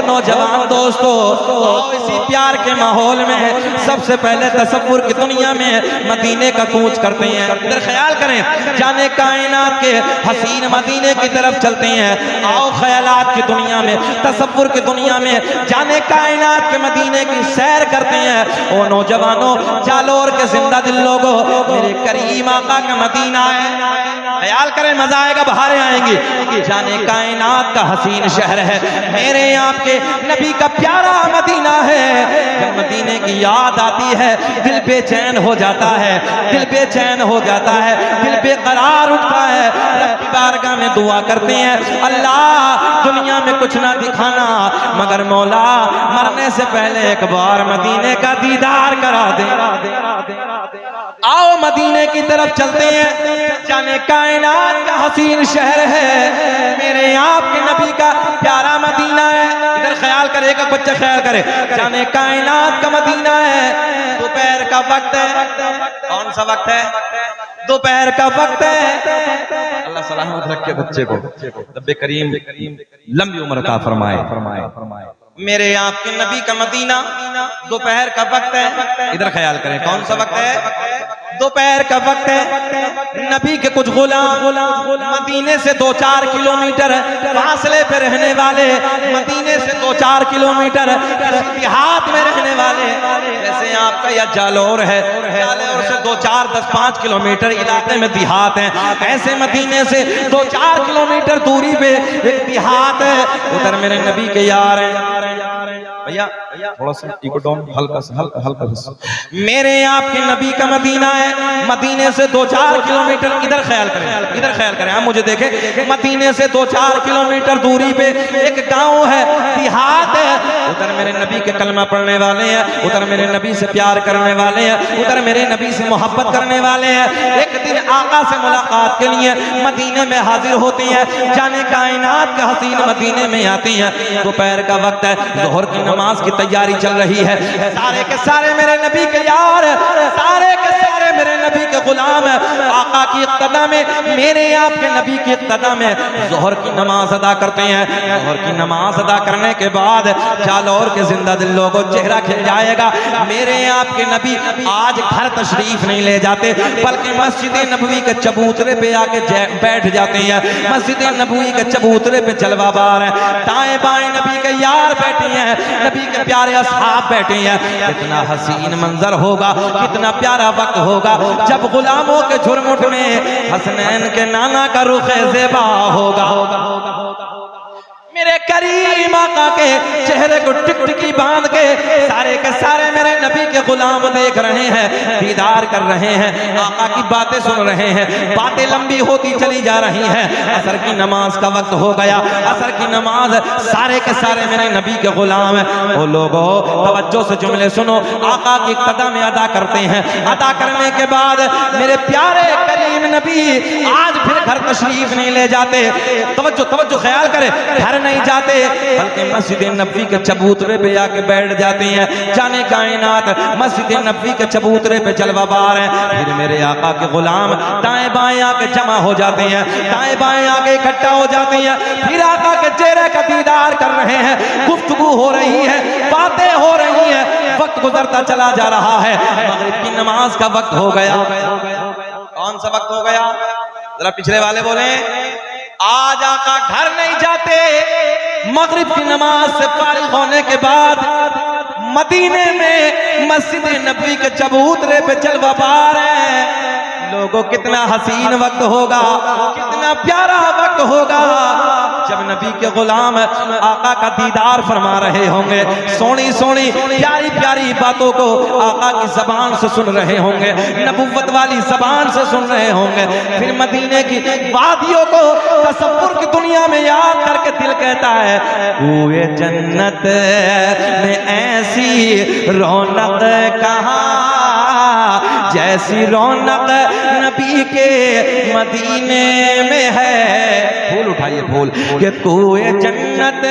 नौजवान दोस्तों, इसी प्यार के माहौल में सबसे पहले तसव्वुर की दुनिया में मदीने का कूच करते हैं। इधर ख्याल करें, जाने कायनात के हसीन मदीने की तरफ चलते हैं। आओ ख्यालात की दुनिया में, तसव्वुर की दुनिया में जाने कायनात के मदीने की सैर करते हैं। ओ नौजवानों, जालोर के जिंदा दिल लोगों, मेरे करीम आका का मदीना है। ख्याल करें, मजा आएगा, बहारें आएंगी। जाने कायनात का हसीन शहर है, मेरे आपके नबी का प्यारा मदीना है। जब मदीने की याद आती है दिल बेचैन हो जाता है, दिल बेचैन हो जाता है, दिल बेकरार उठता है। रब की बारगाह में दुआ करते हैं, अल्लाह दुनिया में कुछ ना दिखाना, मगर मौला मरने से पहले एक बार मदीने का दीदार करा दे। आओ मदीने की तरफ चलते हैं। जाने कायनात का हसीन शहर है, मेरे आपके नबी का प्यारा मदीना है। इधर ख्याल करे, एक बच्चा ख्याल करे, जाने कायनात का मदीना है। दोपहर का वक्त है। कौन सा वक्त है? दोपहर का वक्त है। अल्लाह सलामत रखे बच्चे को, रब्बे करीम लंबी उम्र का फरमाए। मेरे आपके नबी का मदीना, दोपहर का वक्त है। इधर ख्याल करें, कौन सा वक्त है? दोपहर का वक्त है। नबी के कुछ गुलाम मदीने से 2-4 किलोमीटर फासले पे रहने वाले, मदीने से 2-4 किलोमीटर देहात में रहने वाले, जैसे आपका या जालोर है, जालोर से 2-4-10-5 किलोमीटर इलाके में देहात है, ऐसे मदीने से 2-4 किलोमीटर दूरी पे एक देहात है, उधर मेरे नबी के यार हैं। भैया थोड़ा सा इको डाउन, हल्का सा। मेरे आपके नबी का मदीना है, मदीने से 2-4 किलोमीटर। इधर ख्याल करें, इधर ख्याल करें, आप मुझे देखें। मदीने से 2-4 किलोमीटर दूरी पे एक गांव है, देहात है, उधर मेरे नबी के कलमा पढ़ने वाले हैं, उधर मेरे नबी से प्यार करने वाले हैं, उधर मेरे नबी से मोहब्बत करने वाले हैं। एक दिन आका से मुलाकात के लिए मदीने में हाजिर होते हैं। जाने कायनात का हसीन मदीने में आती है। दोपहर का वक्त है, जोहर की नमाज की तैयारी चल रही है। सारे के सारे मेरे नबी के यार, सारे के सारे मेरे नबी के गुलाम है। आका की इक्तदा में, मेरे आपके नबी की इक्तदा में जोहर की नमाज अदा करते हैं। जोहर की नमाज अदा करने के बाद जालोर के जिंदा दिल लोगों चेहरा खिल जाएगा। मेरे आपके नबी आज घर तशरीफ नहीं ले जाते, बल्कि मस्जिद नबवी के चबूतरे पे आके बैठ जाते हैं। मस्जिद नबवी के चबूतरे पे जलवा बार है, दाएं बाएं नबी के यार बैठे हैं, नबी के प्यारे असहाब बैठे हैं। कितना हसीन मंजर होगा, कितना प्यारा वक्त होगा जब गुलामों के झुरमुट में हसनैन के नाना का रुख ज़ेबा होगा। मेरे करीम आका के चेहरे को टिकटिकी बांध के सारे मेरे नबी के गुलाम देख रहे हैं, दीदार कर रहे हैं, आका की बातें सुन रहे हैं। बातें लंबी होती चली जा रही हैं। असर की नमाज का वक्त हो गया। असर की नमाज, सारे के सारे मेरे नबी के गुलाम हैं। वो लोगों तवज्जो से जुमले सुनो, आका की कदम में अदा करते हैं। अदा करने के बाद मेरे प्यारे करीम नबी आज फिर घर तशरीफ नहीं ले जाते। तवज्जो ख्याल करें, घर नहीं जाते, बल्कि मस्जिद नबवी के चबूतरे पे आके बैठ जाते हैं। जाने कायनात मस्जिद नबवी के चबूतरे पे जलवा बार है। फिर मेरे आका के गुलाम दाएं बाएं आके जमा हो जाते हैं, दाएं बाएं आके इकट्ठा हो जाते हैं। फिर आका के चेहरे का दीदार कर रहे हैं, गुफ्तगू हो रही है, बातें हो रही हैं। वक्त गुजरता चला जा रहा है। मगरिब की नमाज का वक्त हो गया। कौन सा वक्त हो गया? जरा पिछले वाले बोले। आज आका घर नहीं जाते। मगरिब की नमाज से फारिग होने के बाद मदीने में मस्जिद नबवी के चबूतरे पे जलवा बार है। लोगों कितना हसीन वक्त होगा, कितना प्यारा वक्त होगा जब नबी के गुलाम आका का दीदार फरमा रहे होंगे। सोनी सोनी प्यारी प्यारी बातों को आका की जबान से सुन रहे होंगे, नबुव्वत वाली जबान से सुन रहे होंगे। फिर मदीने की वादियों को तसव्वुर की दुनिया में याद करके दिल कहता है, कुए जन्नत में ऐसी रौनक कहाँ, जैसी रौनक नबी के मदीने में है। फूल उठाइए फूल कि कोई जन्नत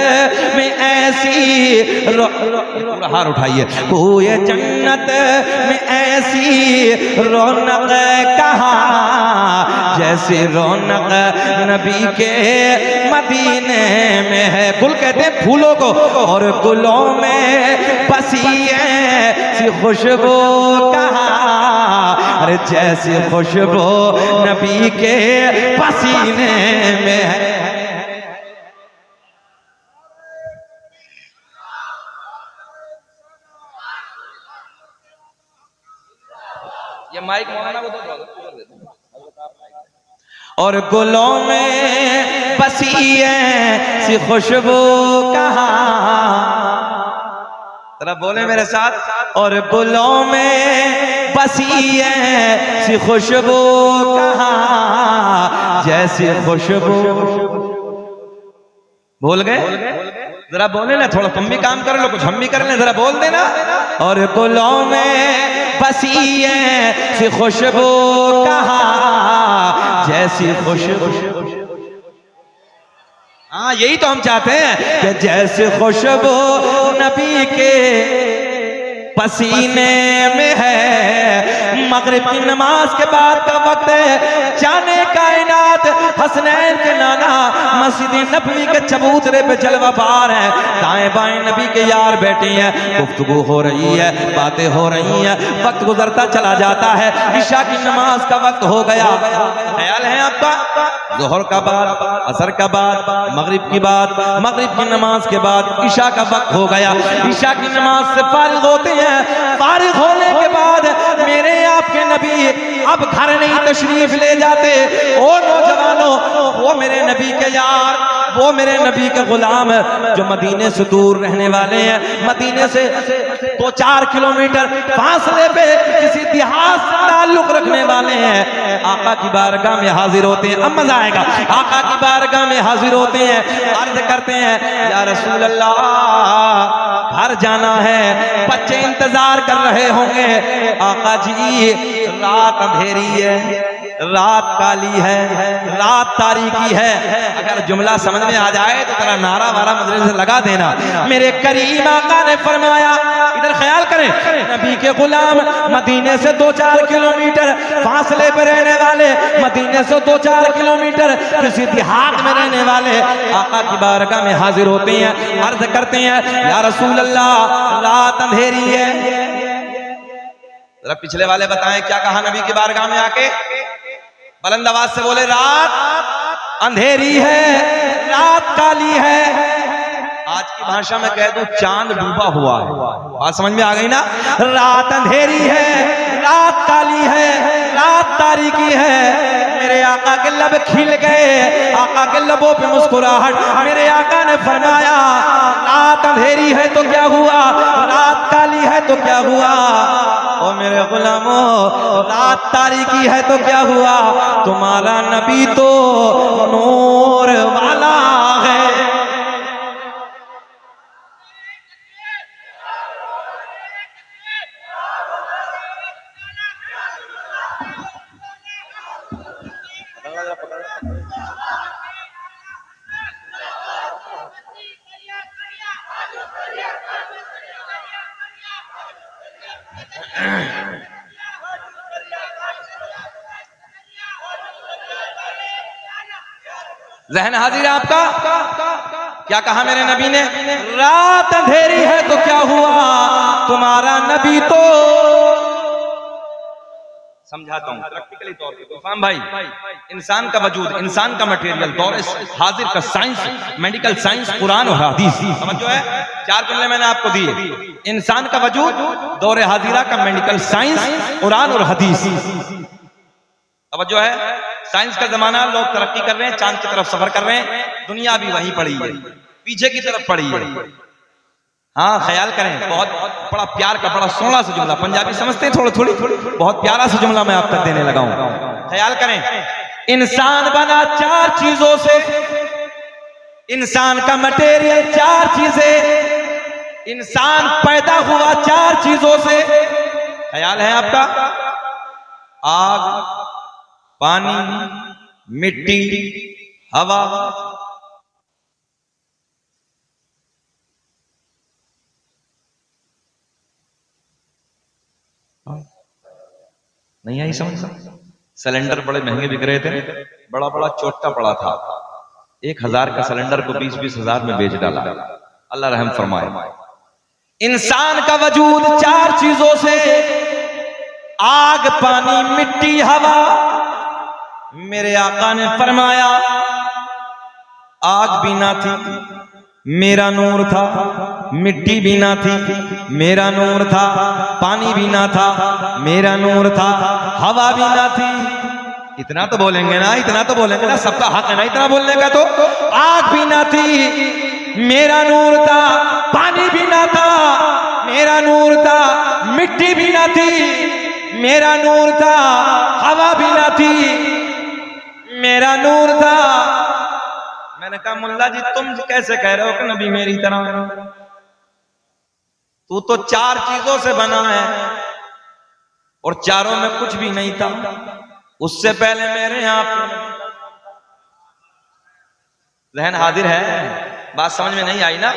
में ऐसी पूरा हार उठाइए, कोई जन्नत में ऐसी रौनक कहाँ जैसी रौनक नबी के मदीने में है। गुल कहते हैं फूलों को, और गुलों में बसी ऐसी खुशबू कहाँ, अरे जैसी खुशबू नबी के पसीने में है। ये माइक मौलाना को दो, और गुलों में बसी ऐसी खुशबू कहाँ, जरा बोले मेरे साथ, और गुलों में बसी ऐसी खुशबू कहाँ जैसी खुशबू। भूल गए? जरा बोले ना, थोड़ा तुम भी काम कर लो, कुछ हम भी कर लें, जरा बोल देना। और गुलों में बसी ऐसी खुशबू कहाँ जैसी खुशबू। हाँ यही तो हम चाहते हैं कि जैसे खुशबू नबी के पसीने में है। मगरिब की नमाज के बाद का वक्त है, जाने कायनात हसनैन के नाना मस्जिद नबवी के चबूतरे पे जलवा बार है। दाएं बाएं नबी के यार बैठे हैं, गुफ्तगू हो रही है, बातें हो रही हैं, वक्त गुजरता चला जाता है। इशा की नमाज का वक्त हो गया। ख्याल है आपका? जोहर का बाद, असर का बाद, मगरिब की बात, मगरिब की नमाज के बाद इशा का वक्त हो गया। इशा की नमाज से फारिग होते हैं। फारिग होने के बाद मेरे आपके नबी अब घर नहीं तशरीफ ले जाते। ओ नौजवानों, वो मेरे नबी के यार, वो मेरे नबी के गुलाम जो मदीने से दूर रहने वाले हैं, मदीने से 2-4 किलोमीटर फासले पे किसी देहात से ताल्लुक रखने वाले हैं, आका की बारगाह में हाजिर होते हैं। अब मजा आएगा। आका की बारगाह में हाजिर होते हैं, अर्ज करते हैं या रसूल अल्लाह घर जाना है, बच्चे इंतजार कर रहे होंगे। आका जी रात अंधेरी है, रात काली है, रात तारीकी है। अगर जुमला समझ में आ जाए तो तेरा नारा वारा मदरसे से लगा देना। मेरे करीम आका ने फरमाया, इधर ख्याल करें, नबी के गुलाम मदीने से 2-4 किलोमीटर फासले पर रहने वाले, मदीने से 2-4 किलोमीटर किसी देहात में रहने वाले आका की बारगाह में हाजिर होते हैं, अर्ज करते हैं या रसूल अल्लाह रात अंधेरी है। जरा पिछले वाले बताएं क्या कहा नबी की बारगाह में आके? बुलंद आवाज से बोले रात अंधेरी है, रात काली है। आज की भाषा में कह दूं चांद डूबा हुआ है। बात समझ में आ गई ना? रात अंधेरी है, रात काली है, रात तारीकी है। मेरे आका के लब खिल गए, आका के लबों पे मुस्कुराहट। मेरे आका ने फरमाया रात अंधेरी है तो क्या हुआ, रात काली है तो क्या हुआ, ओ मेरे गुलामों रात तारीकी है तो क्या हुआ, तुम्हारा नबी तो नूर वाला है। जहन हाजिर है आपका? क्या कहा मेरे नबी ने? रात अंधेरी है तो क्या हुआ, तुम्हारा नबी तो। समझाता हूं प्रैक्टिकली तौर पे। इरफान भाई, इंसान का वजूद, इंसान का मटेरियल, दौर हाजिर का साइंस, मेडिकल साइंस, कुरान और हदीस, समझो है 4 जुमले मैंने आपको दिए। इंसान का वजूद, दौर हाजिरा का मेडिकल साइंस, कुरान और हदीस। तवज्जो है, साइंस का जमाना, लोग तरक्की कर रहे हैं, चांद की तरफ सफर कर रहे हैं, दुनिया भी वहीं पड़ी है, पीछे की तरफ पड़ी है। हाँ ख्याल करें, बहुत बड़ा प्यार का बड़ा सोहना सा जुमला, पंजाबी समझते हैं थोड़ी थोड़ी, बहुत प्यारा सा जुमला मैं आप तक देने लगा हूं। ख्याल करें, इंसान बना 4 चीजों से, इंसान का मटेरियल 4 चीजें, इंसान पैदा हुआ 4 चीजों से। ख्याल है आपका? आग, पानी, मिट्टी, हवा, नहीं आई समझ। सिलेंडर बड़े महंगे बिक रहे थे, बड़ा बड़ा चोटा पड़ा था, 1000 का सिलेंडर को 20-20 हजार में बेच डाला। अल्लाह रहम फरमाए। इंसान का वजूद 4 चीजों से, आग, पानी, मिट्टी, हवा। मेरे आका ने फरमाया आग भी ना थी, मेरा नूर था, मिट्टी भी ना थी, मेरा नूर था, पानी भी ना था, मेरा नूर था, हवा भी ना थी। इतना तो बोलेंगे ना, इतना तो बोलेंगे ना, सबका हक है ना इतना बोलने का। तो आग भी ना थी, मेरा नूर था, पानी भी ना था, मेरा नूर था, मिट्टी भी ना थी, मेरा नूर था, हवा भी ना थी, मेरा नूर था। मैंने कहा मुल्ला जी तुम कैसे कह रहे हो कि नबी मेरी तरह? तू तो 4 चीजों से बना है और चारों में कुछ भी नहीं था। उससे पहले मेरे यहाँ जहन हाजिर है, बात समझ में नहीं आई ना?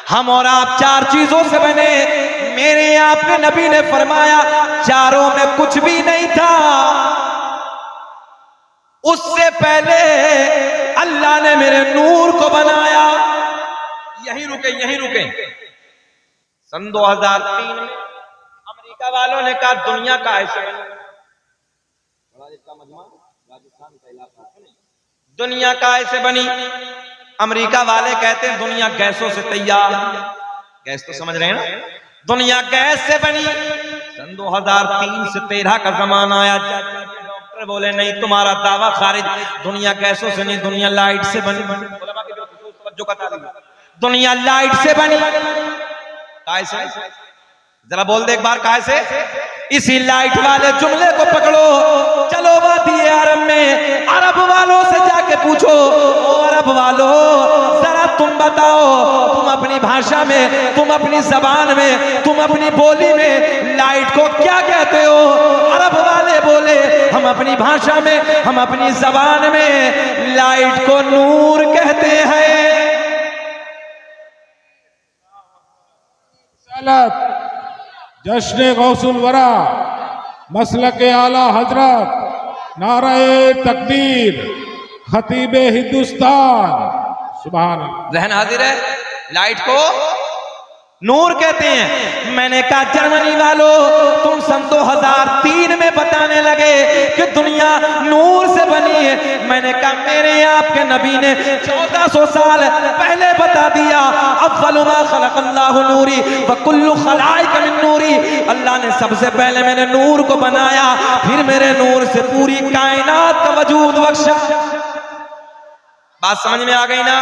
हम और आप 4 चीजों से बने। मेरे आपके नबी ने फरमाया चारों में कुछ भी नहीं था। उससे पहले अल्लाह ने मेरे नूर को बनाया। यही रुके। सन 2003 में अमेरिका वालों ने कहा दुनिया का ऐसे दुनिया का ऐसे बनी। अमेरिका वाले कहते हैं दुनिया गैसों से तैयार। गैस तो समझ रहे हैं ना? दुनिया गैस से बनी। सन 2003 से 13 का जमाना आया। डॉक्टर बोले नहीं तुम्हारा दावा खारिज, दुनिया गैसों से नहीं, दुनिया लाइट से बनी। दुनिया लाइट से बनी। कैसे? जरा बोल दे एक बार, कैसे? इसी लाइट वाले जुमले को पकड़ो, चलो वादी अरब में अरब वालों से जाके पूछो, ओ अरब वालों जरा तुम बताओ, तुम अपनी भाषा में, तुम अपनी जबान में, तुम अपनी बोली में लाइट को क्या कहते हो? अरब वाले बोले हम अपनी भाषा में, हम अपनी जबान में लाइट को नूर कहते हैं। जश्न गौसुल वरा, मसलक आला हजरत, नाराए तकबीर, खतीबे हिंदुस्तान, सुभान अल्लाह। जहन हाजिर है? लाइट को नूर कहते हैं। मैंने कहा जर्मनी वालों तुम सन 2003 में बताने लगे कि दुनिया नूर से बनी है। मैंने कहा मेरे आपके नबी ने 1400 साल पहले बता दिया, अव्वलु मा खलक़ल्लाहु नूरी व कुल्लु खलाइक मिन नूरी। अल्लाह ने सबसे पहले मेरे नूर को बनाया, फिर मेरे नूर से पूरी कायनात का वजूद बख्शा। बात समझ में आ गई ना?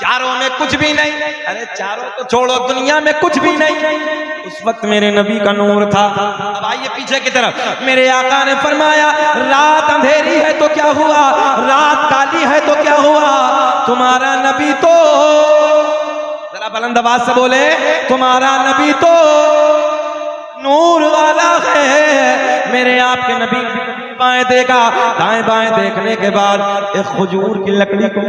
चारों में कुछ भी नहीं। अरे चारों तो छोड़ो, दुनिया में कुछ भी नहीं। उस वक्त मेरे नबी का नूर था। अब आइए पीछे की तरफ। मेरे आका ने फरमाया रात अंधेरी है तो क्या हुआ, रात काली है तो क्या हुआ, तुम्हारा नबी तो, जरा बुलंद आवाज से बोले, तुम्हारा नबी तो नूर वाला है। मेरे आपके नबी बाएं देखा, दाएं बाएं देखने के बाद एक खजूर की लकड़ी को,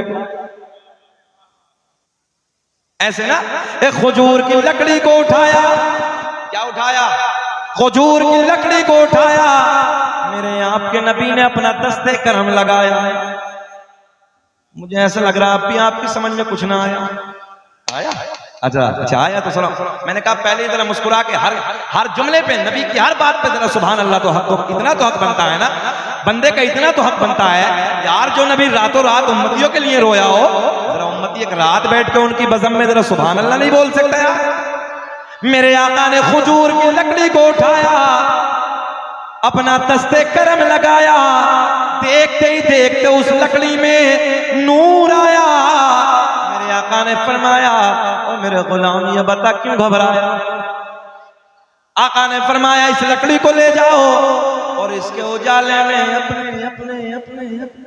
ऐसे ना, एक खजूर की लकड़ी को उठाया। क्या उठाया? खजूर की लकड़ी को उठाया। मेरे आपके नबी ने अपना दस्ते करम लगाया। मुझे ऐसा लग रहा अभी आपकी समझ में कुछ ना आया। आया? अच्छा आया तो सुनो। मैंने कहा पहले जरा मुस्कुरा के हर जुमले पे, नबी की हर बात पे जरा सुभान अल्लाह तो हक, तो इतना तो हक बनता है ना, बंदे का इतना तो हक बनता है यार। जो नबी रातों रात उम्मतियों के लिए रोया हो, जरा उम्मती एक रात बैठ के उनकी बज़म में जरा सुभान अल्लाह नहीं बोल सकता यार। मेरे आका ने खजूर की लकड़ी को उठाया, अपना दस्ते करम लगाया। देखते ही देखते उस लकड़ी में नूर आया। मेरे आका ने फरमाया ओ मेरे गुलाम ये बता क्यों घबराया? आका ने फरमाया इस लकड़ी को ले जाओ और इसके उजाले में अपने अपने अपने अपने,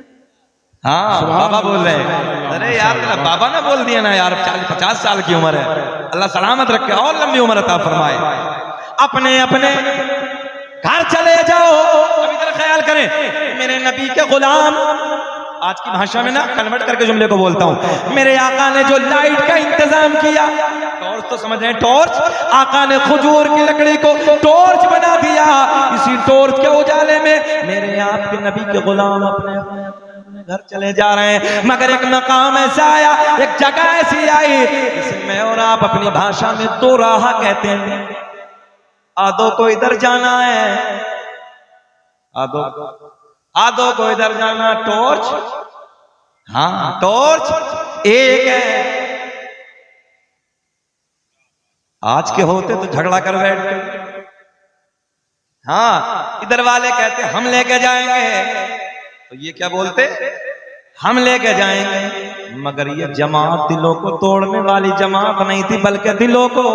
हाँ बाबा बोल रहे हैं। अरे यार बाबा ने बोल दिया ना यार, 40-50 साल की उम्र है, अल्लाह सलामत रखे और लंबी उम्र अता फरमाए। अपने अपने घर चले जाओ। अभी तक ख्याल करें, मेरे नबी के गुलाम, आज की भाषा में ना कन्वर्ट करके जुमले को बोलता हूं, मेरे आका ने जो लाइट का इंतजाम किया, टॉर्च तो समझ रहे हैं, टॉर्च, आका ने खजूर की लकड़ी को टॉर्च बना दिया। इसी टॉर्च के उजाले में मेरे आपके नबी के गुलाम अपने घर चले जा रहे हैं, मगर एक मकाम ऐसा आया, एक जगह ऐसी आई जिसे मैं और आप अपनी भाषा में दो राह कहते हैं। आदो को इधर जाना है, आदो को इधर जाना, टॉर्च, हाँ टॉर्च एक है। आज के होते तो झगड़ा कर बैठते, हाँ इधर वाले कहते हम लेके जाएंगे, तो ये क्या बोलते, हम लेके जाएंगे। मगर ये जमात दिलों को तोड़ने वाली जमात नहीं थी, बल्कि दिलों को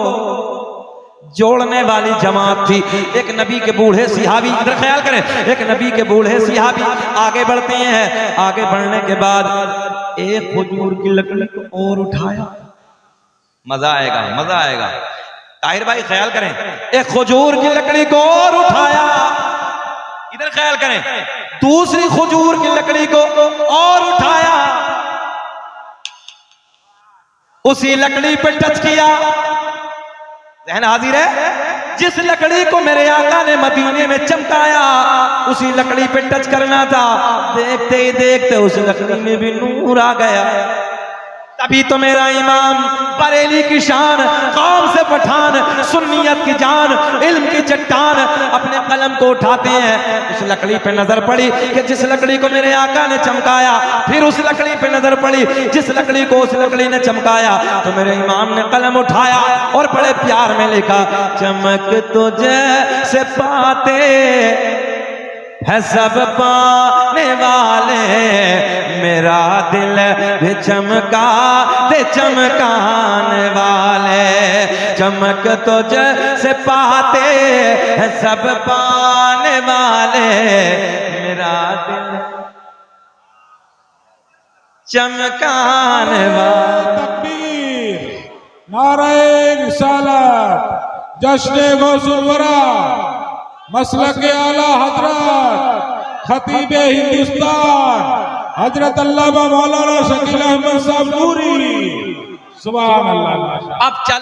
जोड़ने वाली जमात थी। एक नबी के बूढ़े सिहाबी, इधर ख्याल करें, एक नबी के बूढ़े सिहाबी आगे बढ़ते हैं। आगे बढ़ने के बाद एक खजूर की लकड़ी को और उठाया, मजा आएगा, मजा आएगा। ताहिर भाई ख्याल करें, एक खजूर की लकड़ी को और उठाया, इधर ख्याल करें, दूसरी खजूर की लकड़ी को और उठाया, उसी लकड़ी पे टच किया। ज़हन हाजिर है, जिस लकड़ी को मेरे आका ने मदीने में चमकाया, उसी लकड़ी पे टच करना था। देखते ही देखते उस लकड़ी में भी नूर आ गया। तभी तो मेरा इमाम, बरेली की शान, कौम से पठान, सुन्नियत की जान, इल्म की चट्टान, अपने कलम को उठाते हैं। उस लकड़ी पे नजर पड़ी कि जिस लकड़ी को मेरे आका ने चमकाया, फिर उस लकड़ी पे नजर पड़ी जिस लकड़ी को उस लकड़ी ने चमकाया, तो मेरे इमाम ने कलम उठाया और बड़े प्यार में लिखा, चमक तुझे से पाते है सब पाने वाले, मेरा दिल भी चमका दे चमकाने वाले। चमक तुझ से पाते हैं सब पाने वाले, मेरा दिल चमकाने वाले। तकबीर, नारे रिसालत, जश्न गौसुल वरा, मसलक आला हजरत खतीबे हिंदुस्तान हजरत अल्लामा मौलाना शकील अहमद साहब नूरी, सुभान अल्लाह। अब चल